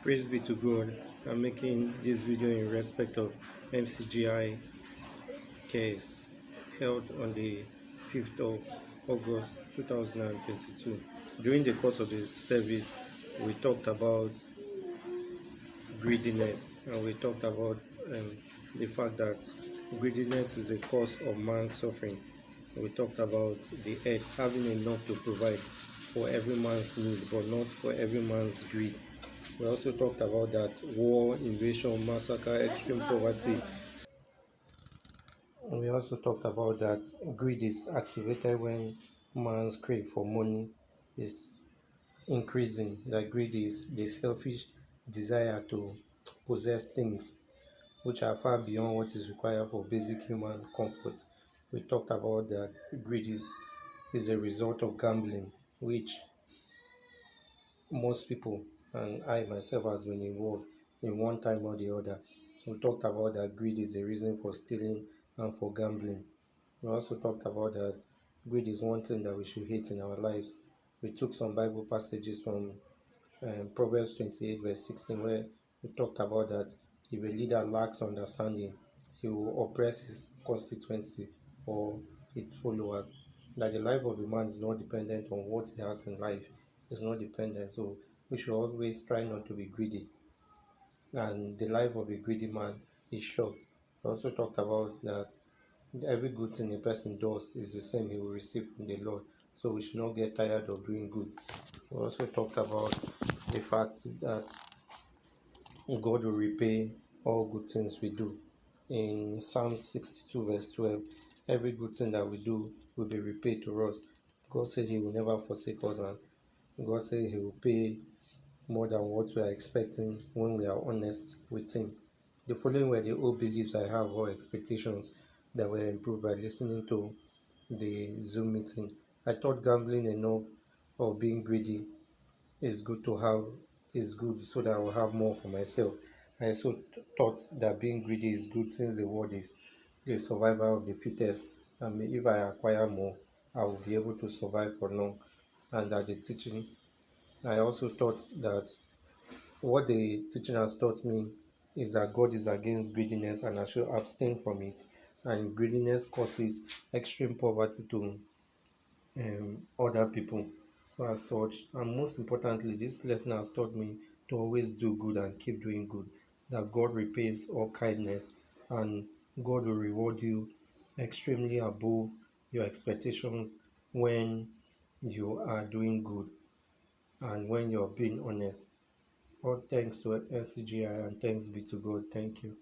Praise be to God. I'm making this video in respect of Mcgi Cares held on the 5th of August 2022. During the course of the service, we talked about greediness and we talked about the fact that greediness is a cause of man's suffering. We talked about the earth having enough to provide for every man's need but not for every man's greed. We also talked about that war, invasion, massacre, extreme poverty. We also talked about that greed is activated when man's crave for money is increasing. That greed is the selfish desire to possess things which are far beyond what is required for basic human comfort. We talked about that greed is a result of gambling, which most people and I myself has been involved in one time or the other. We talked about that greed is a reason for stealing and for gambling. We also talked about that greed is one thing that we should hate in our lives. We took some Bible passages from Proverbs 28, verse 16, where we talked about that if a leader lacks understanding, he will oppress his constituency or its followers. That the life of a man is not dependent on what he has in life, it's not dependent. So we should always try not to be greedy. And the life of a greedy man is short. We also talked about that every good thing a person does is the same he will receive from the Lord. So we should not get tired of doing good. We also talked about the fact that God will repay all good things we do. In Psalm 62, verse 12, every good thing that we do will be repaid to us. God said He will never forsake us, and God said He will pay more than what we are expecting when we are honest with Him. The following were the old beliefs I have or expectations that were improved by listening to the Zoom meeting. I thought gambling enough or being greedy is good to have is good so that I will have more for myself. I also thought that being greedy is good since the world is the survival of the fittest. And if I acquire more, I will be able to survive for long. And that the teaching, I also thought that what the teaching has taught me is that God is against greediness and I should abstain from it. And greediness causes extreme poverty to other people. So as such, and most importantly, this lesson has taught me to always do good and keep doing good. That God repays all kindness and God will reward you extremely above your expectations when you are doing good and when you're being honest. All thanks to NCGI and thanks be to God. Thank you.